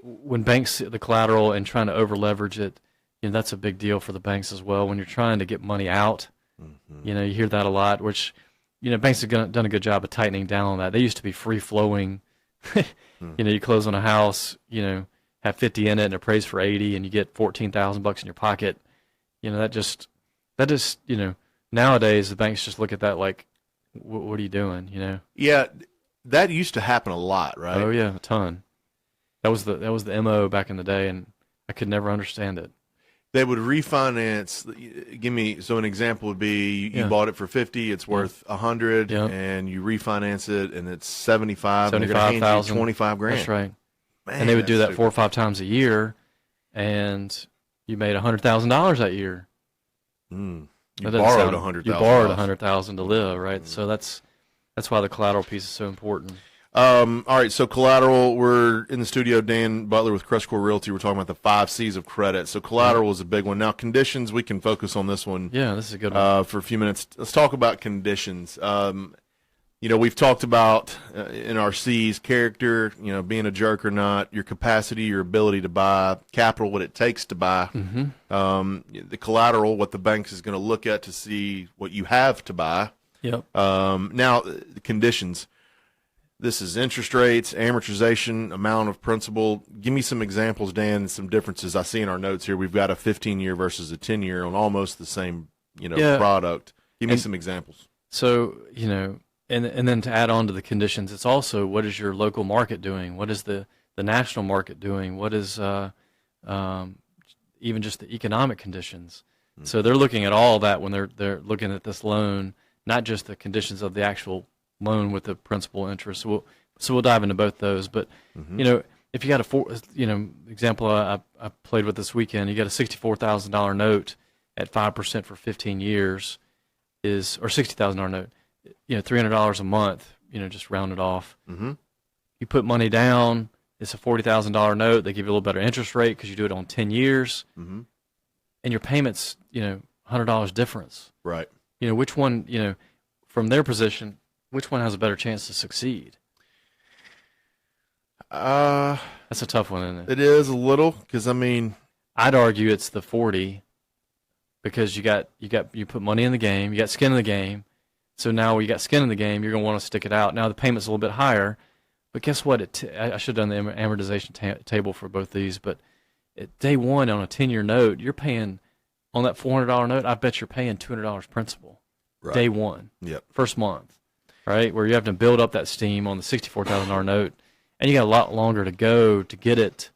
when banks see the collateral and trying to over leverage it, that's a big deal for the banks as well. When you're trying to get money out, you hear that a lot. Which, banks have done a good job of tightening down on that. They used to be free flowing. You close on a house, have 50 in it and appraised for 80, and you get $14,000 in your pocket. That just nowadays the banks just look at that like, what are you doing? Yeah, that used to happen a lot, right? Oh yeah, a ton. That was the MO back in the day, and I could never understand it. They would refinance. An example would be you bought it for 50, it's worth 100, and you refinance it, and it's 75. And they're going to hand you 25 grand. That's right. Man, and they would do that 4 or 5 times a year, and you made $100,000 that year. You borrowed $100,000. You borrowed $100,000 to live, right? So that's why the collateral piece is so important. All right, so collateral. We're in the studio, Dan Butler with CrestCore Realty. We're talking about the 5 C's of credit. So collateral is a big one. Now conditions, we can focus on this one. Yeah, this is a good one. For a few minutes. Let's talk about conditions. We've talked about in our C's, character, being a jerk or not, your capacity, your ability to buy, capital, what it takes to buy, the collateral, what the bank is going to look at to see what you have to buy. Yep. Now, the conditions. This is interest rates, amortization, amount of principal. Give me some examples, Dan, some differences. I see in our notes here we've got a 15-year versus a 10-year on almost the same, product. Give me some examples. So, and then to add on to the conditions, it's also what is your local market doing? What is the national market doing? What is even just the economic conditions? Mm-hmm. So they're looking at all that when they're looking at this loan, not just the conditions of the actual loan with the principal interest, but So we'll dive into both those. But, if you got example I played with this weekend, you got a $64,000 note at 5% for 15 years or $60,000 note, $300 a month, just round it off. Mm-hmm. You put money down, it's a $40,000 note. They give you a little better interest rate because you do it on 10 years. Mm-hmm. And your payment's, $100 difference. Right. Which one, from their position, which one has a better chance to succeed? That's a tough one, isn't it? It is a little, because I'd argue it's the 40 because you put money in the game, you got skin in the game. So now you got skin in the game, you're going to want to stick it out. Now the payment's a little bit higher, but guess what? I should have done the amortization table for both these, but at day one on a 10-year note, you're paying on that $400 note, I bet you're paying $200 principal. Right. Day one. Yep. First month, right? Where you have to build up that steam on the $64,000 note, and you got a lot longer to go to get it.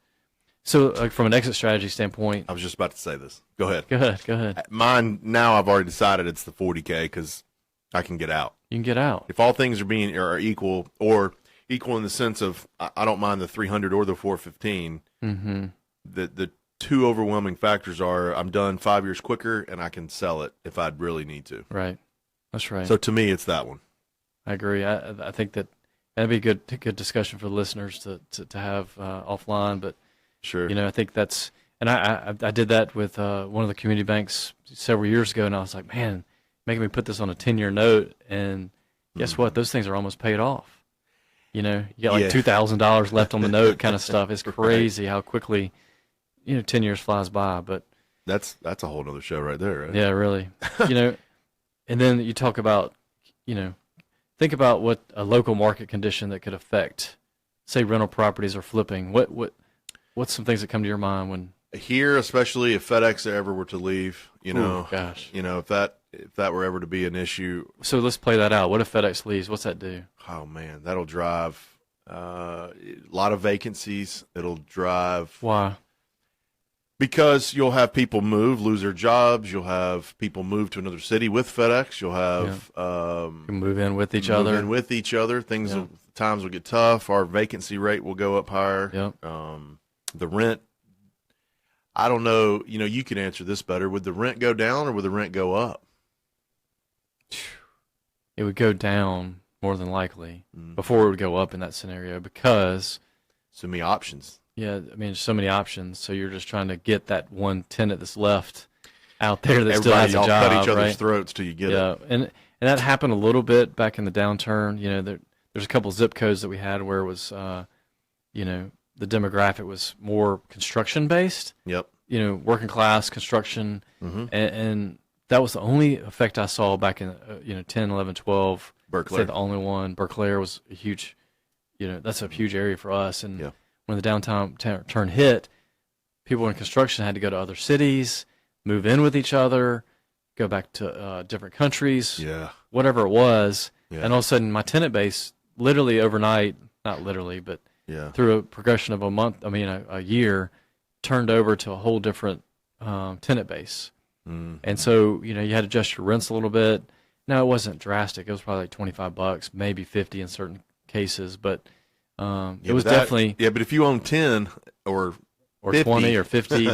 So, from an exit strategy standpoint, I was just about to say this. Go ahead. Go ahead. Mine now, I've already decided it's the 40K because I can get out. You can get out if all things are equal, or equal in the sense of I don't mind the 300 or the 415. Mm-hmm. The two overwhelming factors are I'm done 5 years quicker, and I can sell it if I'd really need to. Right. That's right. So to me, it's that one. I agree. I think that'd be a good discussion for the listeners to have offline. But sure, I think that's, and I did that with one of the community banks several years ago, and I was like, man, making me put this on a 10-year note, and guess what? Those things are almost paid off. You got like $2,000 left on the note, kind of stuff. It's crazy how quickly 10 years flies by. But that's a whole other show right there, right? Yeah, really. And then you talk about, think about what a local market condition that could affect, say, rental properties or flipping. What's some things that come to your mind when here, especially if FedEx ever were to leave? Ooh, gosh, if that were ever to be an issue. So let's play that out. What if FedEx leaves? What's that do? Oh man, that'll drive a lot of vacancies. It'll drive. Why? Because you'll have people lose their jobs. You'll have people move to another city with FedEx. You'll have move in with each other. Times will get tough. Our vacancy rate will go up higher. Yep. The rent, I don't know. You can answer this better. Would the rent go down or would the rent go up? It would go down more than likely before it would go up in that scenario because so many options. Yeah, so many options. So you're just trying to get that one tenant that's left out there that still has a job. Cut each other's right? throats till you get it. Yeah, and that happened a little bit back in the downturn. There's a couple zip codes that we had where it was, the demographic was more construction based. Yep. Working class construction, and that was the only effect I saw back in 10, 11, 12. Berkeley. I'd say the only one. Berkeley was a huge, that's a huge area for us. And when the downturn hit, people in construction had to go to other cities, move in with each other, go back to different countries, whatever it was. Yeah. And all of a sudden, my tenant base, literally overnight, not literally, but through a progression of a year, turned over to a whole different tenant base. Mm-hmm. And so, you had to adjust your rents a little bit. No, it wasn't drastic. It was probably like $25, maybe $50 in certain cases, but it was definitely. Yeah, but if you own 10 or 50. 20 or 50,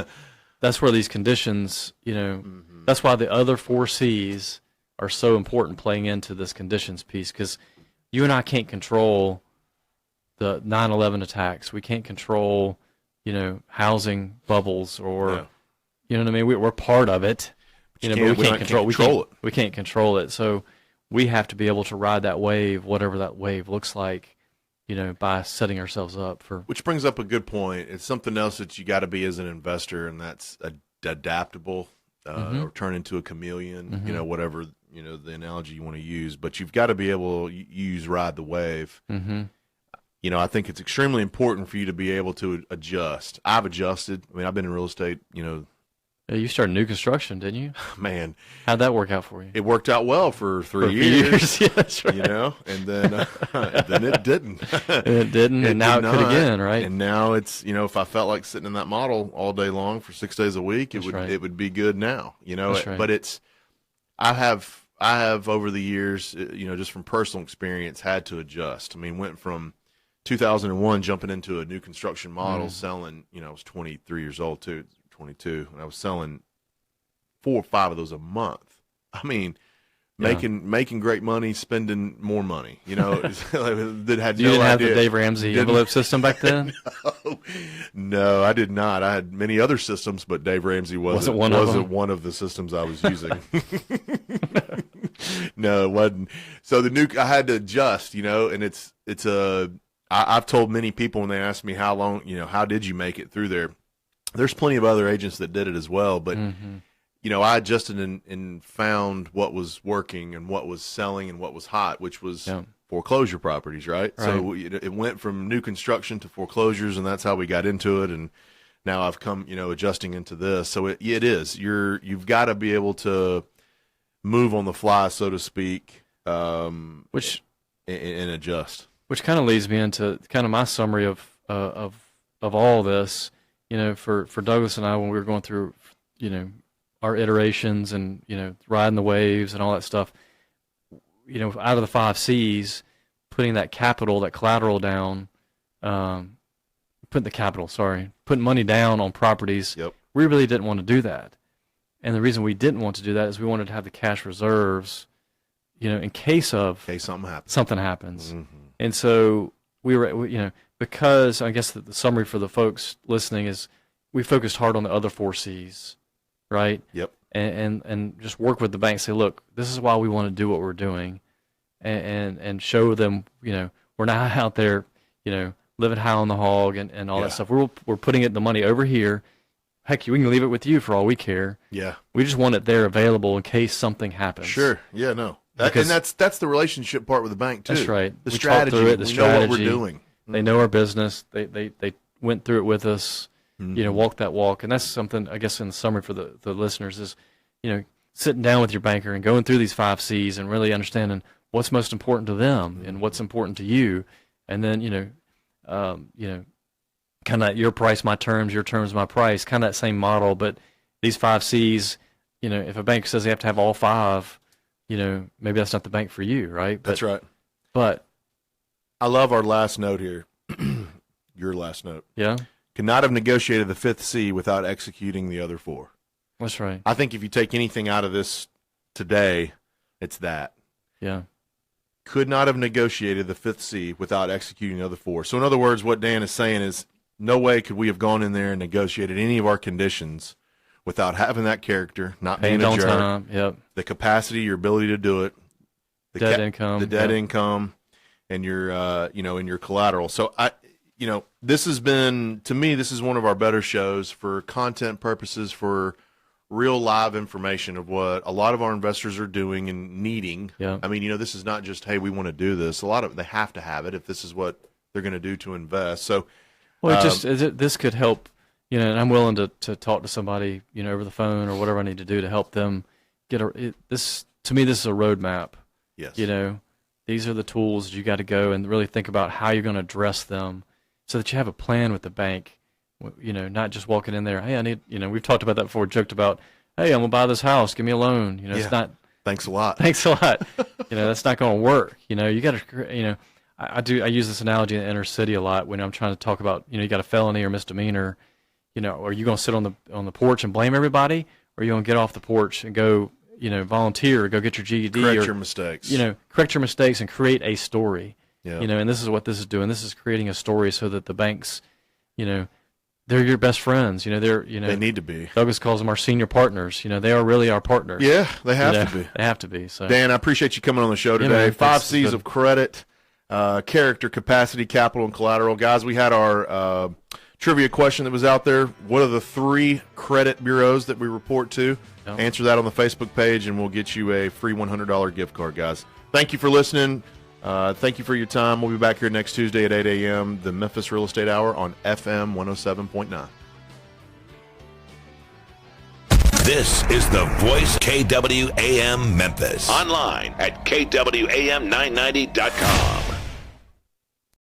that's where these conditions, that's why the other 4 C's are so important playing into this conditions piece, because you and I can't control the 9/11 attacks. We can't control, housing bubbles or, you know what I mean? We're part of it, but we can't control it. We can't control it. So we have to be able to ride that wave, whatever that wave looks like, by setting ourselves up for. Which brings up a good point. It's something else that you got to be as an investor, and that's adaptable, or turn into a chameleon, whatever, the analogy you want to use. But you've got to be able to ride the wave. Mm-hmm. I think it's extremely important for you to be able to adjust. I've adjusted. I've been in real estate, You started new construction, didn't you? Man. How'd that work out for you? It worked out well for 3 years. Yeah, that's right. And then it didn't. It didn't, and now it could again, right? And now it's, if I felt like sitting in that model all day long for 6 days a week, it would be good now, That's right. But I have over the years, just from personal experience, had to adjust. Went from 2001, jumping into a new construction model, selling, I was 23 years old too, 22, and I was selling 4 or 5 of those a month. I mean, making great money, spending more money. That had you didn't have the Dave Ramsey envelope system back then? No, I did not. I had many other systems, but Dave Ramsey wasn't one of the systems I was using. No, it wasn't. So I had to adjust, and I've told many people when they ask me how long, how did you make it through there? There's plenty of other agents that did it as well, but I adjusted and found what was working and what was selling and what was hot, which was foreclosure properties, right? So it went from new construction to foreclosures, and that's how we got into it. And now I've come, adjusting into this. So it is. You've got to be able to move on the fly, so to speak, and adjust. Which kind of leads me into kind of my summary of all this. For Douglas and I, when we were going through, our iterations and, riding the waves and all that stuff, out of the 5 C's, putting that collateral down, putting money down on properties, we really didn't want to do that. And the reason we didn't want to do that is we wanted to have the cash reserves, in case something happens. Mm-hmm. And so we were, because I guess the summary for the folks listening is we focused hard on the other 4 C's. Right. Yep. And just work with the bank. Say, look, this is why we want to do what we're doing, and show them, we're not out there, living high on the hog and all that stuff. We're putting the money over here. Heck, we can leave it with you for all we care. Yeah. We just want it there available in case something happens. Sure. Yeah. No. That's the relationship part with the bank too. That's right. The strategy. We know what we're doing. They know our business. They went through it with us. Walk that walk. And that's something, I guess, in the summary for the listeners is, sitting down with your banker and going through these 5 C's and really understanding what's most important to them and what's important to you. And then, kind of your price, my terms, your terms, my price, kind of that same model. But these 5 C's, if a bank says they have to have all 5, maybe that's not the bank for you, right? That's right. But I love our last note here. Your last note. Yeah. Cannot have negotiated the 5th C without executing the other 4. That's right. I think if you take anything out of this today, it's that. Yeah. Could not have negotiated the 5th C without executing the other 4. So in other words, what Dan is saying is no way could we have gone in there and negotiated any of our conditions without having that character, not being a jerk, time. Yep. the capacity, your ability to do it, the debt income, and your, and your collateral. So this has been, to me, this is one of our better shows for content purposes, for real live information of what a lot of our investors are doing and needing. Yeah. I mean, this is not just, hey, we want to do this. They have to have it if this is what they're going to do to invest. So, well, this could help, and I'm willing to talk to somebody, over the phone or whatever I need to do to help them get this. To me, this is a roadmap. Yes. These are the tools you got to go and really think about how you're going to address them, so that you have a plan with the bank, not just walking in there. Hey, I need, we've talked about that before, joked about, hey, I'm going to buy this house. Give me a loan. It's not. Thanks a lot. Thanks a lot. That's not going to work. You got to, I use this analogy in the inner city a lot when I'm trying to talk about, you got a felony or misdemeanor, are you going to sit on the porch and blame everybody? Or are you going to get off the porch and go, volunteer or go get your GED? Correct your mistakes. Correct your mistakes and create a story. Yeah. And this is what this is doing. This is creating a story so that the banks, they're your best friends. They need to be. Douglas calls them our senior partners. They are really our partners. Yeah, they have to be. They have to be. So, Dan, I appreciate you coming on the show today. Man, 5 C's of credit, character, capacity, capital, and collateral. Guys, we had our trivia question that was out there. What are the 3 credit bureaus that we report to? Yep. Answer that on the Facebook page, and we'll get you a free $100 gift card, guys. Thank you for listening. Thank you for your time. We'll be back here next Tuesday at 8 a.m., the Memphis Real Estate Hour on FM 107.9. This is the Voice KWAM Memphis. Online at KWAM990.com.